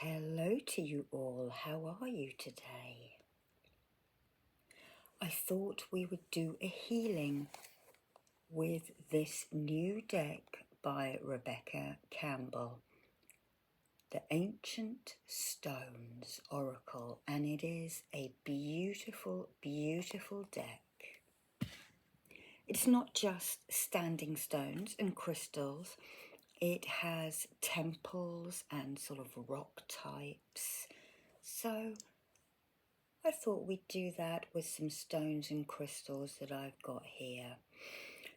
Hello to you all. How are you today? I thought we would do a healing with this new deck by Rebecca Campbell, the Ancient Stones Oracle, and it is a beautiful, beautiful deck. It's not just standing stones and crystals. It has temples and sort of rock types. So I thought we'd do that with some stones and crystals that I've got here.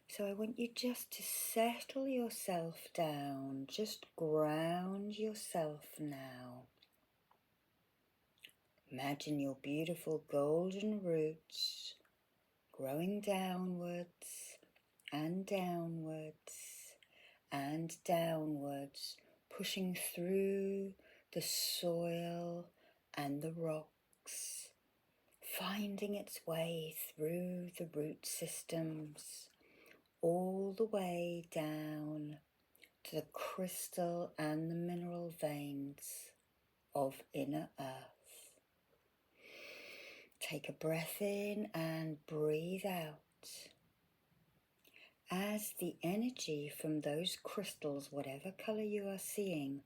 So I want you just to settle yourself down, just ground yourself now. Imagine your beautiful golden roots growing downwards and downwards and downwards, pushing through the soil and the rocks, finding its way through the root systems, all the way down to the crystal and the mineral veins of inner earth. Take a breath in and breathe out. As the energy from those crystals, whatever color you are seeing,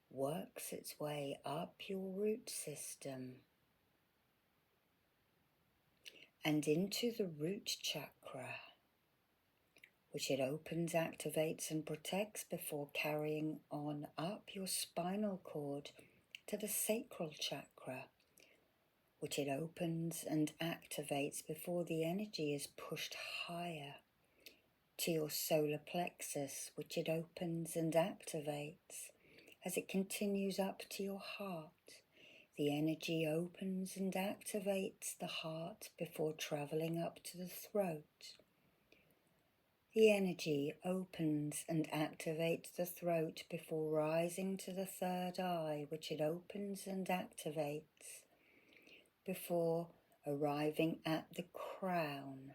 works its way up your root system and into the root chakra, which it opens, activates and protects before carrying on up your spinal cord to the sacral chakra, which it opens and activates before the energy is pushed higher to your solar plexus, which it opens and activates as it continues up to your heart. The energy opens and activates the heart before traveling up to the throat. The energy opens and activates the throat before rising to the third eye, which it opens and activates before arriving at the crown,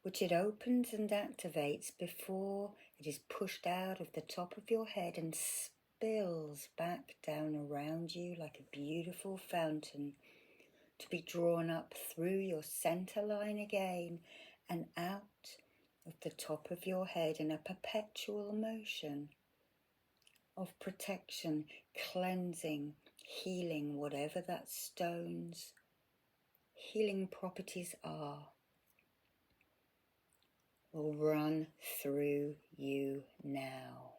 which it opens and activates before it is pushed out of the top of your head and spills back down around you like a beautiful fountain, to be drawn up through your center line again and out of the top of your head in a perpetual motion of protection, cleansing, healing, whatever that stone's healing properties are, will run through you now.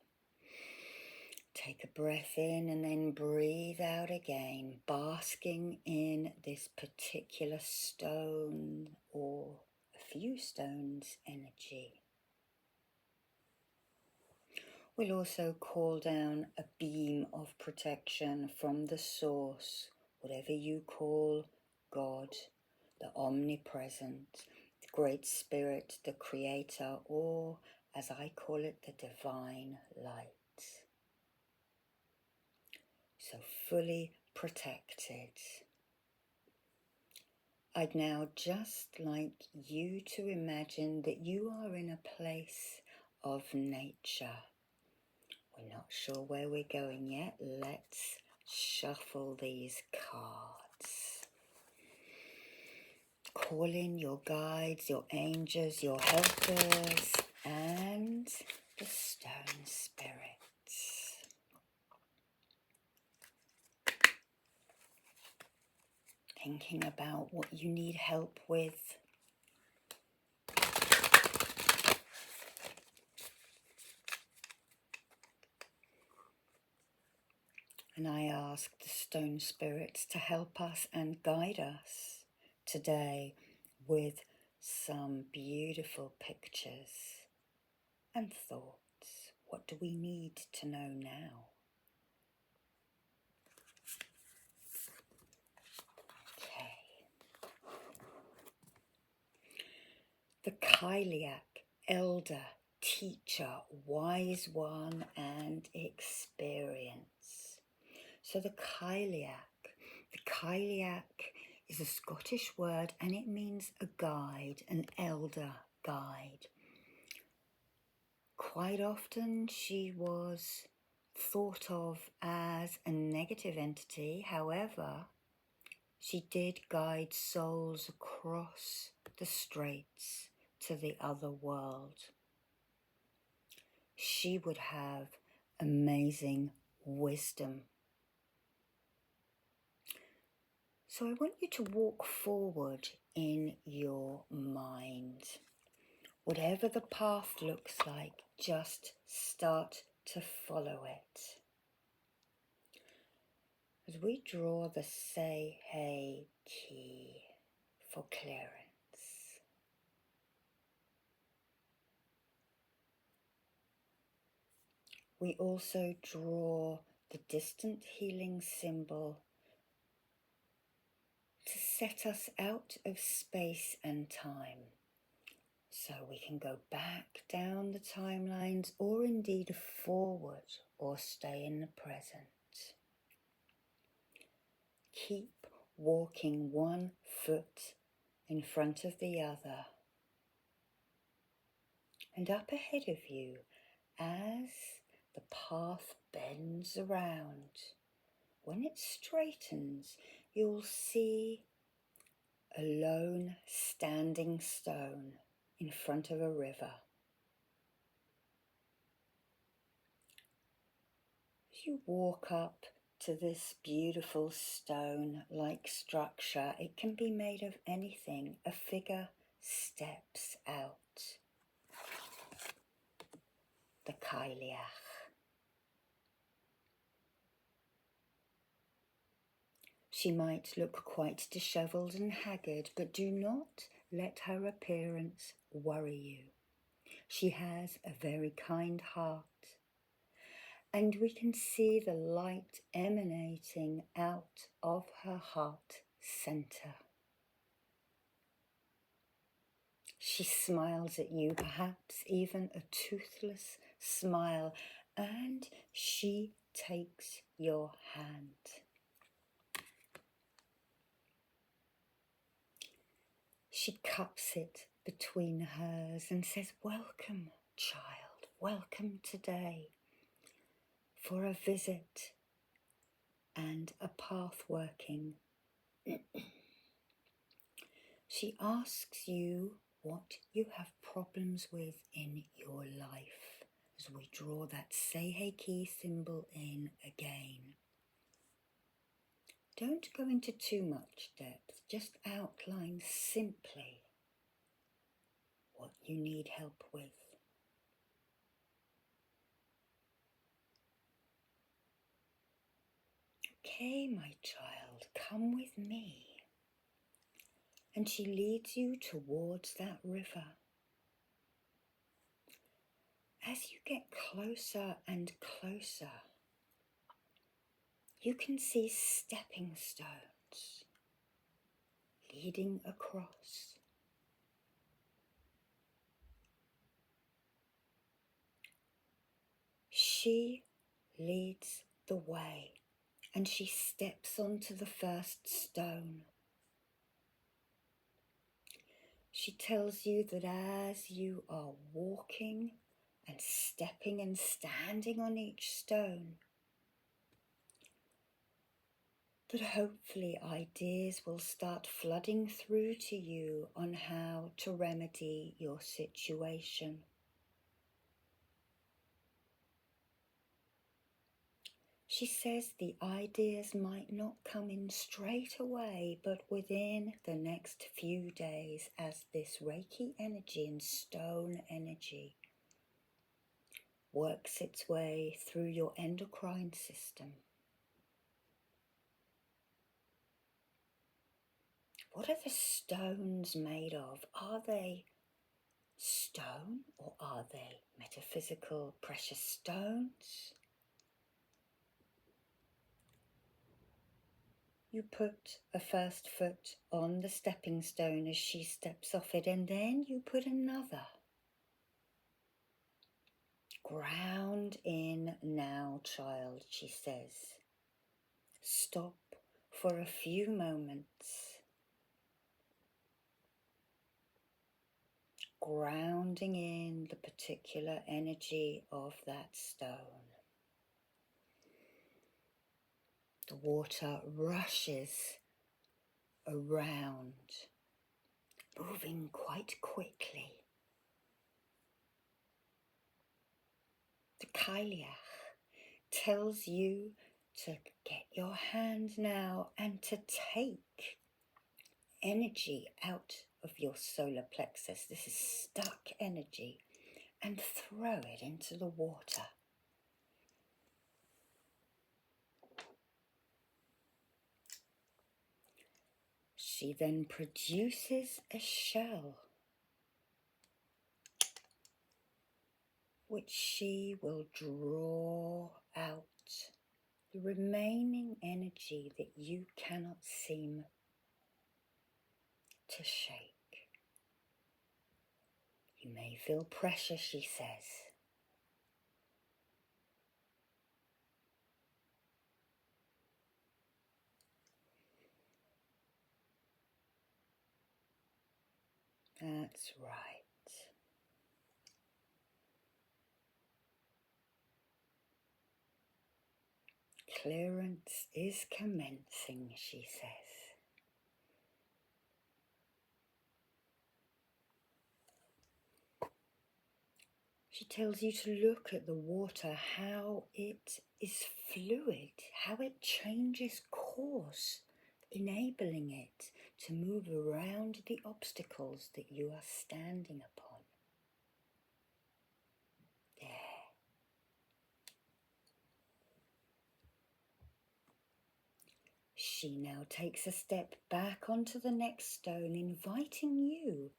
Take a breath in and then breathe out again, basking in this particular stone or a few stones' energy. We'll also call down a beam of protection from the source, whatever you call God, the omnipresent, the great spirit, the creator, or as I call it, the divine light. So fully protected. I'd now just like you to imagine that you are in a place of nature. We're not sure where we're going yet. Let's shuffle these cards. Call in your guides, your angels, your helpers, and the stone spirits. Thinking about what you need help with. And I ask the stone spirits to help us and guide us today with some beautiful pictures and thoughts. What do we need to know now? Okay. The Kyliak, elder, teacher, wise one, and experience. So the Kyliak is a Scottish word and it means a guide, an elder guide. Quite often she was thought of as a negative entity. However, she did guide souls across the straits to the other world. She would have amazing wisdom. So I want you to walk forward in your mind. Whatever the path looks like, just start to follow it. As we draw the Say-Hey key for clearance. We also draw the distant healing symbol to set us out of space and time. So we can go back down the timelines or indeed forward or stay in the present. Keep walking one foot in front of the other. And up ahead of you, as the path bends around, when it straightens, you'll see a lone standing stone in front of a river. As you walk up to this beautiful stone-like structure, it can be made of anything. A figure steps out. The Kailiach. She might look quite dishevelled and haggard, but do not let her appearance worry you. She has a very kind heart, and we can see the light emanating out of her heart centre. She smiles at you, perhaps even a toothless smile, and she takes your hand. She cups it between hers and says, "Welcome, child, welcome today for a visit and a path working." She asks you what you have problems with in your life as we draw that Say-Hey key symbol in again. Don't go into too much depth, just outline simply what you need help with. "Okay, my child, come with me." And she leads you towards that river. As you get closer and closer, you can see stepping stones leading across. She leads the way and she steps onto the first stone. She tells you that as you are walking and stepping and standing on each stone, that hopefully ideas will start flooding through to you on how to remedy your situation. She says the ideas might not come in straight away, but within the next few days, as this Reiki energy and stone energy works its way through your endocrine system. What are the stones made of? Are they stone or are they metaphysical precious stones? You put a first foot on the stepping stone as she steps off it, and then you put another. "Ground in now, child," she says. "Stop for a few moments. Grounding in the particular energy of that stone." The water rushes around, moving quite quickly. The Kailiach tells you to get your hand now and to take energy out of your solar plexus. This is stuck energy, and throw it into the water. She then produces a shell, which she will draw out the remaining energy that you cannot seem to shake. You may feel pressure, she says. That's right. Clearance is commencing, she says. She tells you to look at the water, how it is fluid, how it changes course, enabling it to move around the obstacles that you are standing upon. There. She now takes a step back onto the next stone, inviting you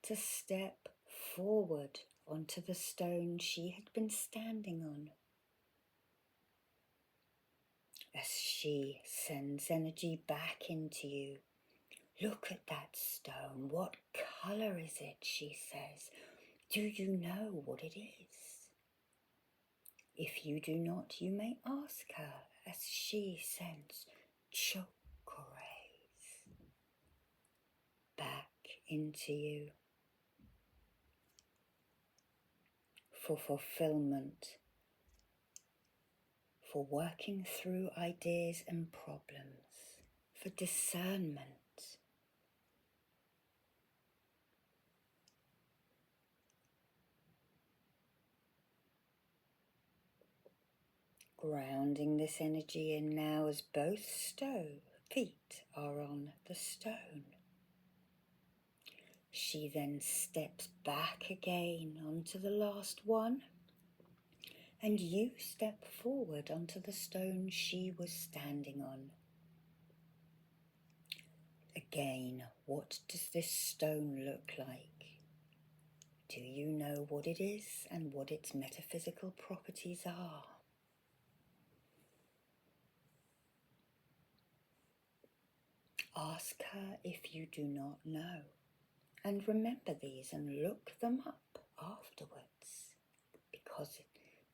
to step forward onto the stone she had been standing on. As she sends energy back into you, look at that stone. What colour is it, she says. Do you know what it is? If you do not, you may ask her as she sends chakras back into you for fulfillment, for working through ideas and problems, for discernment. Grounding this energy in now as both feet are on the stone. She then steps back again onto the last one, and you step forward onto the stone she was standing on. Again, what does this stone look like? Do you know what it is and what its metaphysical properties are? Ask her if you do not know, and remember these and look them up afterwards, because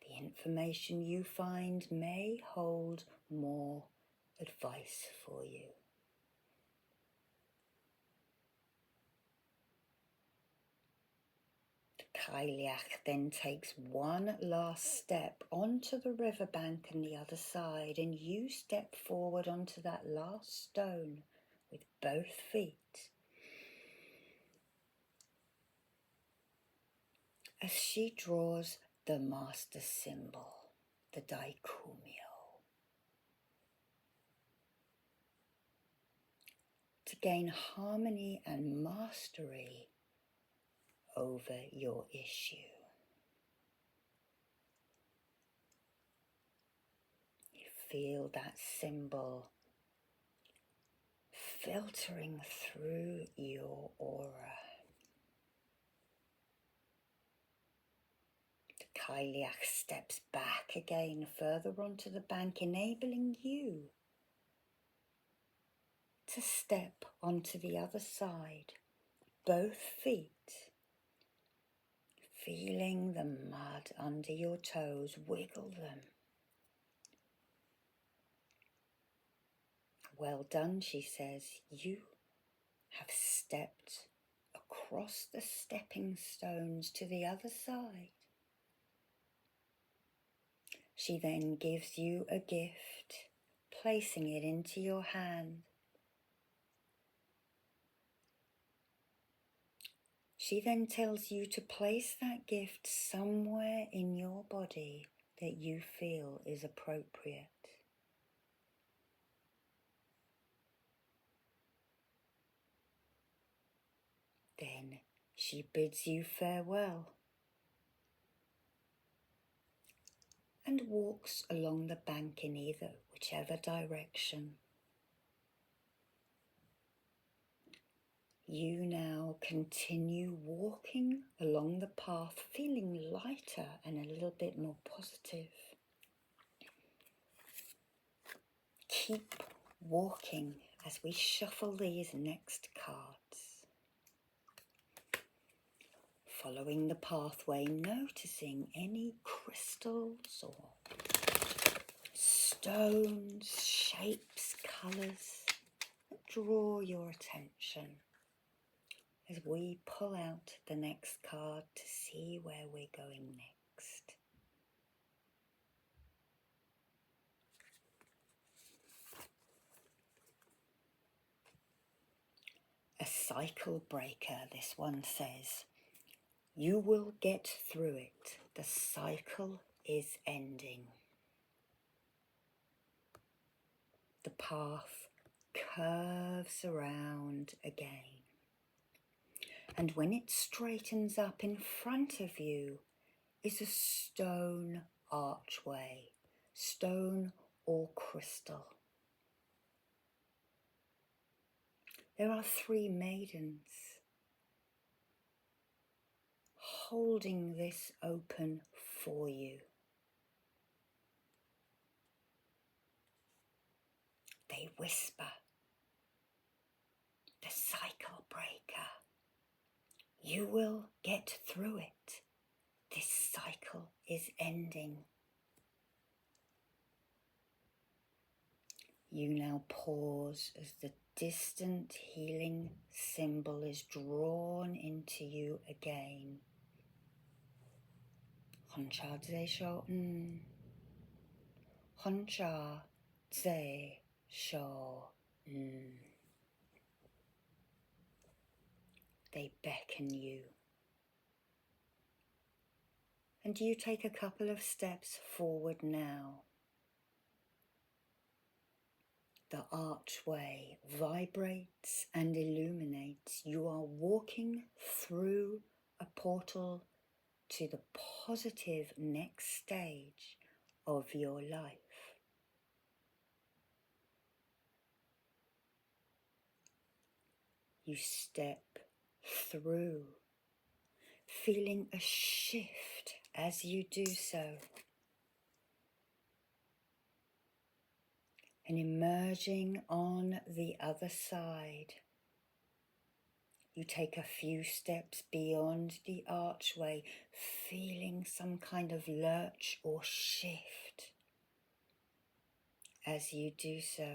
the information you find may hold more advice for you. Kailiach then takes one last step onto the riverbank on the other side, and you step forward onto that last stone with both feet. As she draws the master symbol, the Daikumyo, to gain harmony and mastery over your issue. You feel that symbol filtering through your aura. The Kailiach steps back again further onto the bank, enabling you to step onto the other side, both feet, feeling the mud under your toes, wiggle them. Well done, she says. You have stepped across the stepping stones to the other side. She then gives you a gift, placing it into your hand. She then tells you to place that gift somewhere in your body that you feel is appropriate. Then she bids you farewell and walks along the bank in whichever direction. You now continue walking along the path, feeling lighter and a little bit more positive. Keep walking as we shuffle these next cards. Following the pathway, noticing any crystals or stones, shapes, colours that draw your attention as we pull out the next card to see where we're going next. A cycle breaker, this one says. You will get through it. The cycle is ending. The path curves around again. And when it straightens up in front of you is a stone archway, stone or crystal. There are 3 maidens holding this open for you. They whisper, the cycle breaker. You will get through it. This cycle is ending. You now pause as the distant healing symbol is drawn into you again. Honcha Tse Sho N. Honcha Tse Sho N. They beckon you. And you take a couple of steps forward now. The archway vibrates and illuminates. You are walking through a portal to the positive next stage of your life. You step through, feeling a shift as you do so. And emerging on the other side, you take a few steps beyond the archway, feeling some kind of lurch or shift as you do so.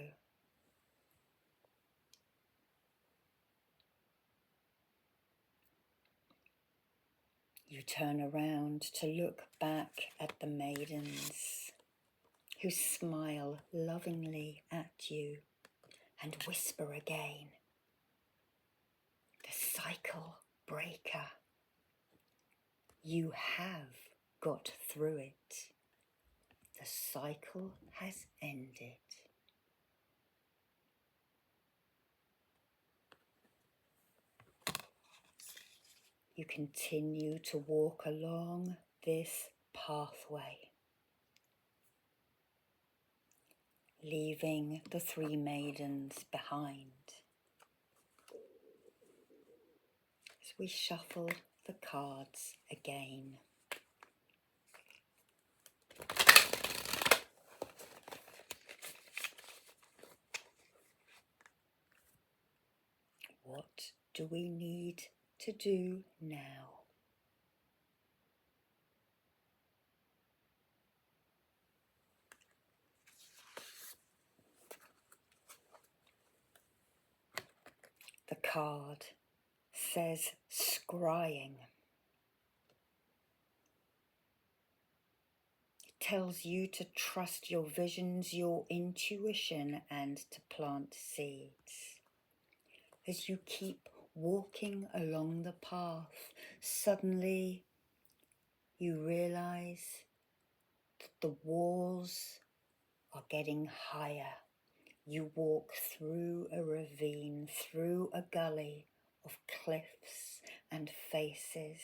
You turn around to look back at the maidens who smile lovingly at you and whisper again, the cycle breaker. You have got through it. The cycle has ended. You continue to walk along this pathway, leaving the 3 maidens behind. As we shuffle the cards again. What do we need to do now? The card says scrying. It tells you to trust your visions, your intuition, and to plant seeds. As you keep walking along the path, suddenly you realize that the walls are getting higher. You walk through a ravine, through a gully of cliffs and faces.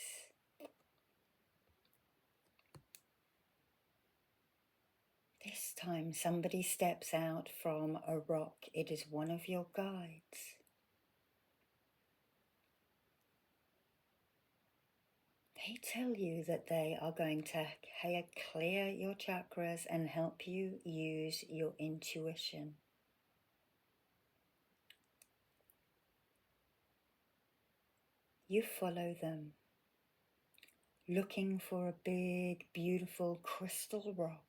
This time somebody steps out from a rock. It is one of your guides. They tell you that they are going to clear your chakras and help you use your intuition. You follow them, looking for a big, beautiful crystal rock.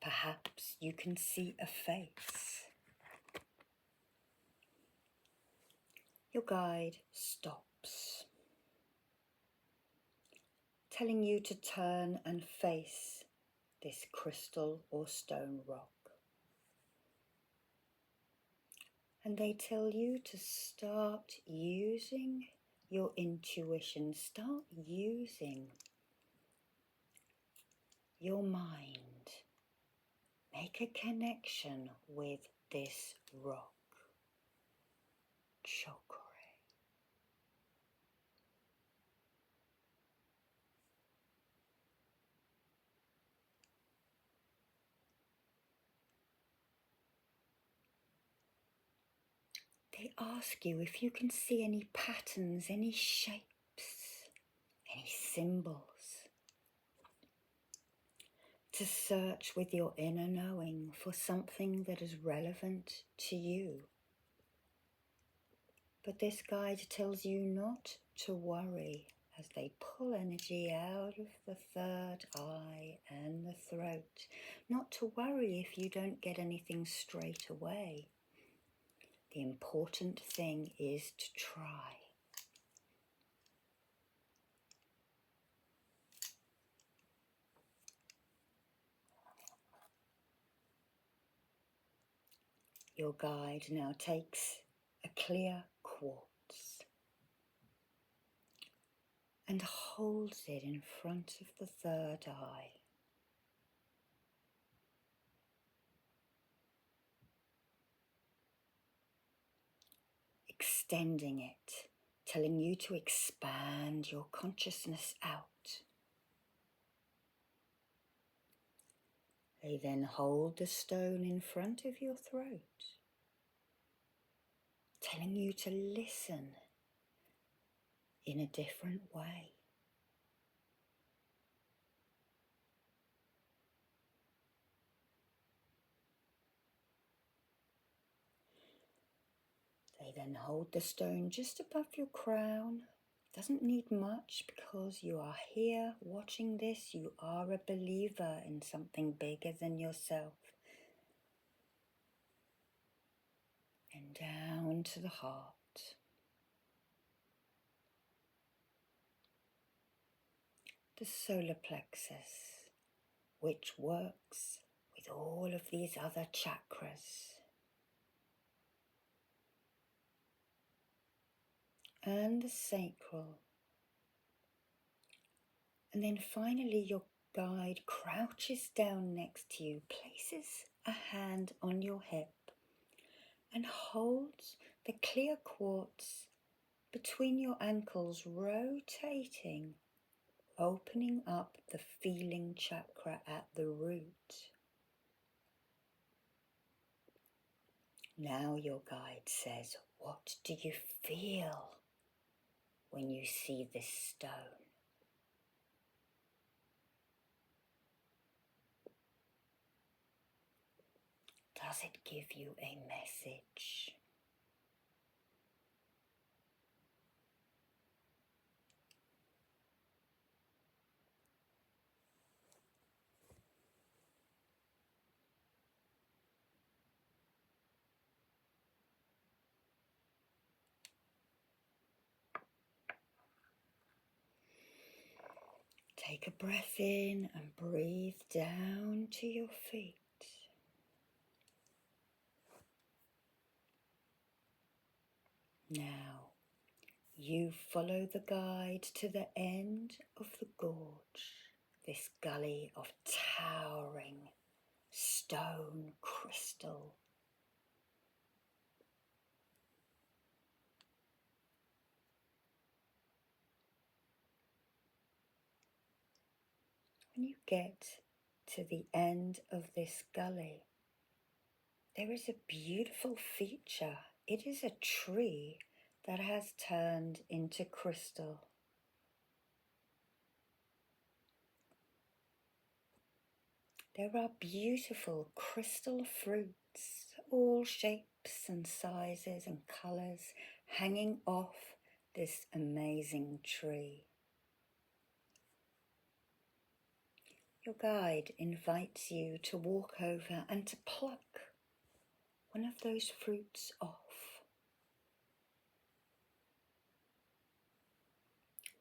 Perhaps you can see a face. Your guide stops, telling you to turn and face this crystal or stone rock. And they tell you to start using your intuition, start using your mind. Make a connection with this rock, Chakra. They ask you if you can see any patterns, any shapes, any symbols. To search with your inner knowing for something that is relevant to you. But this guide tells you not to worry as they pull energy out of the third eye and the throat. Not to worry if you don't get anything straight away. The important thing is to try. Your guide now takes a clear quartz and holds it in front of the third eye. Extending it, telling you to expand your consciousness out. They then hold the stone in front of your throat, telling you to listen in a different way. They then hold the stone just above your crown. Doesn't need much because you are here watching this. You are a believer in something bigger than yourself. And down to the heart. The solar plexus, which works with all of these other chakras. And the sacral. And then finally your guide crouches down next to you, places a hand on your hip and holds the clear quartz between your ankles, rotating, opening up the feeling chakra at the root. Now your guide says, what do you feel when you see this stone? Does it give you a message? Take Take a breath in and breathe down to your feet. Now, you follow the guide to the end of the gorge, this gully of towering stone crystal. When you get to the end of this gully, there is a beautiful feature. It is a tree that has turned into crystal. There are beautiful crystal fruits, all shapes and sizes and colours, hanging off this amazing tree. Your guide invites you to walk over and to pluck one of those fruits off.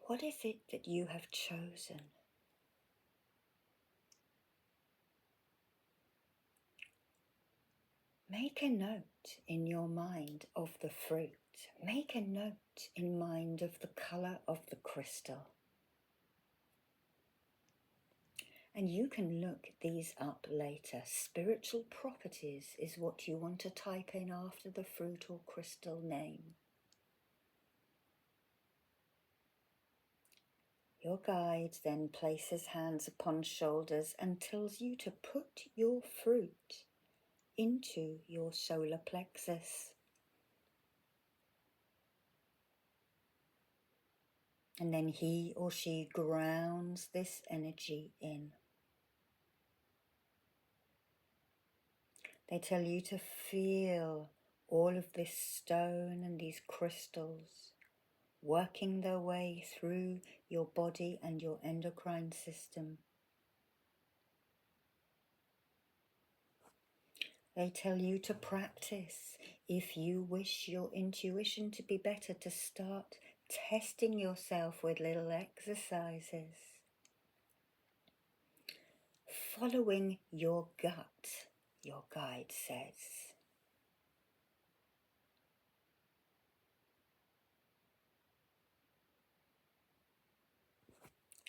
What is it that you have chosen? Make a note in your mind of the fruit. Make a note in mind of the colour of the crystal. And you can look these up later. Spiritual properties is what you want to type in after the fruit or crystal name. Your guide then places hands upon shoulders and tells you to put your fruit into your solar plexus. And then he or she grounds this energy in. They tell you to feel all of this stone and these crystals working their way through your body and your endocrine system. They tell you to practice. If you wish your intuition to be better, to start testing yourself with little exercises. Following your gut, your guide says.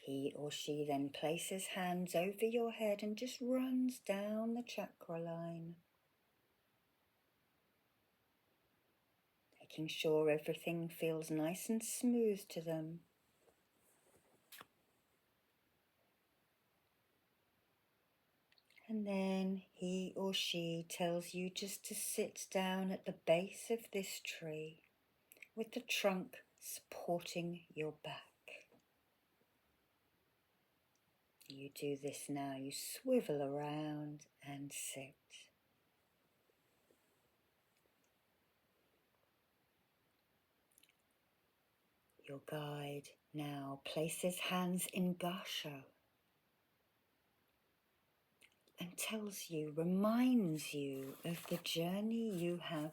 He or she then places hands over your head and just runs down the chakra line, making sure everything feels nice and smooth to them. And then he or she tells you just to sit down at the base of this tree with the trunk supporting your back. You do this now. You swivel around and sit. Your guide now places hands in Gasho and tells you, reminds you of the journey you have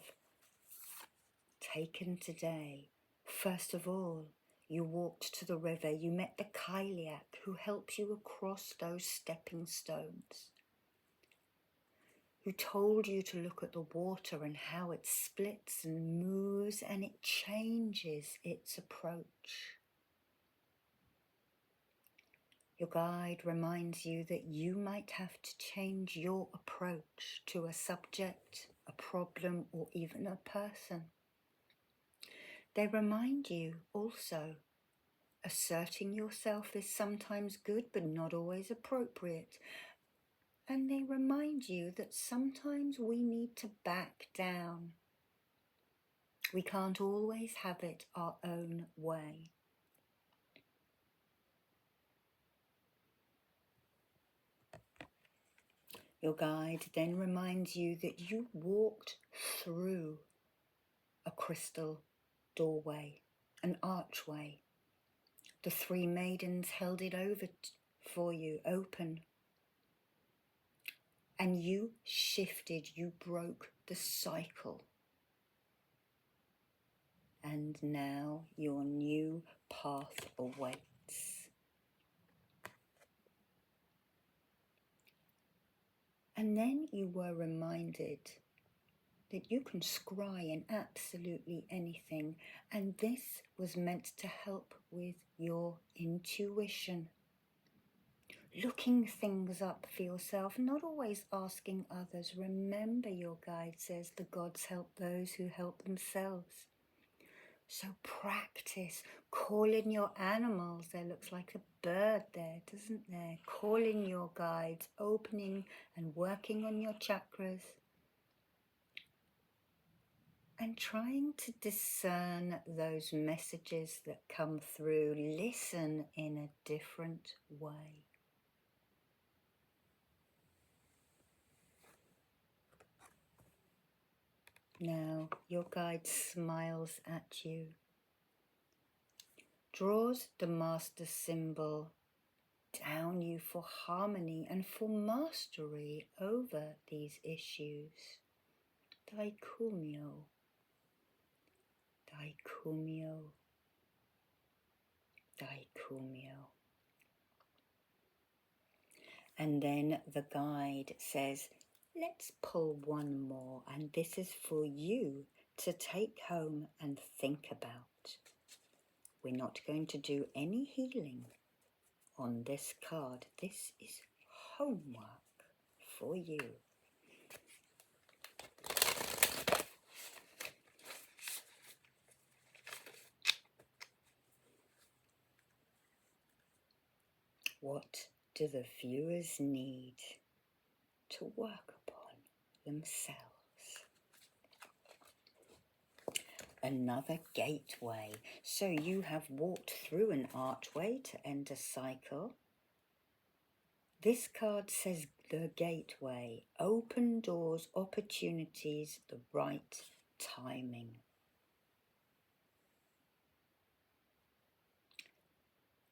taken today. First of all, you walked to the river, you met the Kailiak who helped you across those stepping stones, who told you to look at the water and how it splits and moves and it changes its approach. Your guide reminds you that you might have to change your approach to a subject, a problem, or even a person. They remind you also, asserting yourself is sometimes good but not always appropriate. And they remind you that sometimes we need to back down. We can't always have it our own way. Your guide then reminds you that you walked through a crystal doorway, an archway. The three maidens held it over for you, open. And you shifted, you broke the cycle. And now your new path awaits. And then you were reminded that you can scry in absolutely anything, and this was meant to help with your intuition. Looking things up for yourself, not always asking others. Remember, your guide says the gods help those who help themselves. So practice calling your animals. There looks like a bird there, doesn't there? Calling your guides, opening and working on your chakras, and trying to discern those messages that come through. Listen in a different way. Now your guide smiles at you, draws the master symbol down you for harmony and for mastery over these issues. Daikumyo, Daikumyo, Daikumyo. And then the guide says, let's pull one more, and this is for you to take home and think about. We're not going to do any healing on this card. This is homework for you. What do the viewers need to work upon themselves? Another gateway. So you have walked through an archway to end a cycle. This card says the gateway. Open doors, opportunities, the right timing.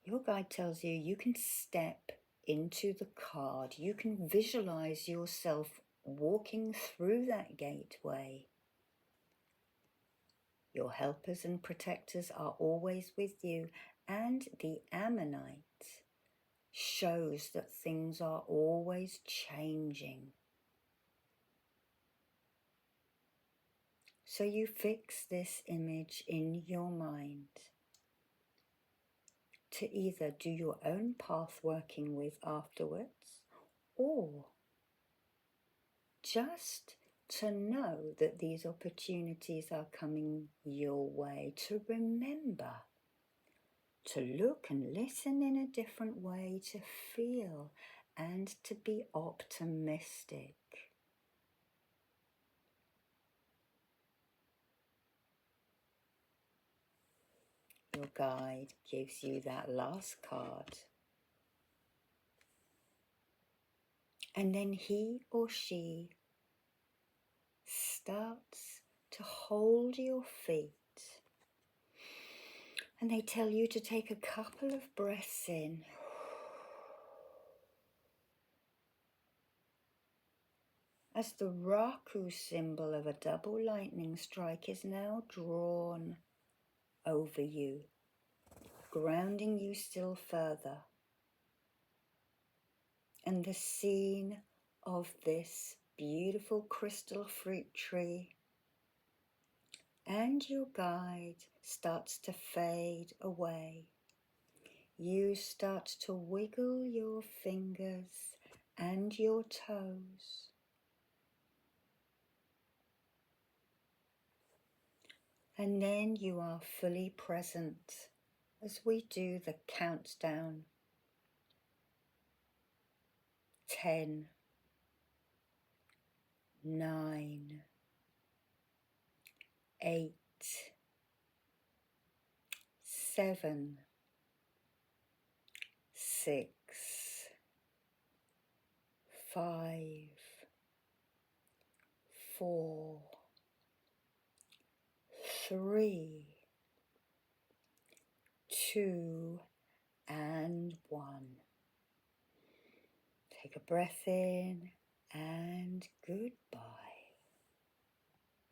Your guide tells you you can step into the card. You can visualize yourself walking through that gateway. Your helpers and protectors are always with you, and the ammonite shows that things are always changing. So you fix this image in your mind to either do your own path working with afterwards, or just to know that these opportunities are coming your way, to remember to look and listen in a different way, to feel and to be optimistic. Your guide gives you that last card. And then he or she starts to hold your feet. And they tell you to take a couple of breaths in. As the Raku symbol of a double lightning strike is now drawn over you, grounding you still further. And the scene of this beautiful crystal fruit tree and your guide starts to fade away. You start to wiggle your fingers and your toes. And then you are fully present as we do the countdown. 10, 9, 8, 7, 6, 5, 4, 3, 2, and 1. Take a breath in and goodbye.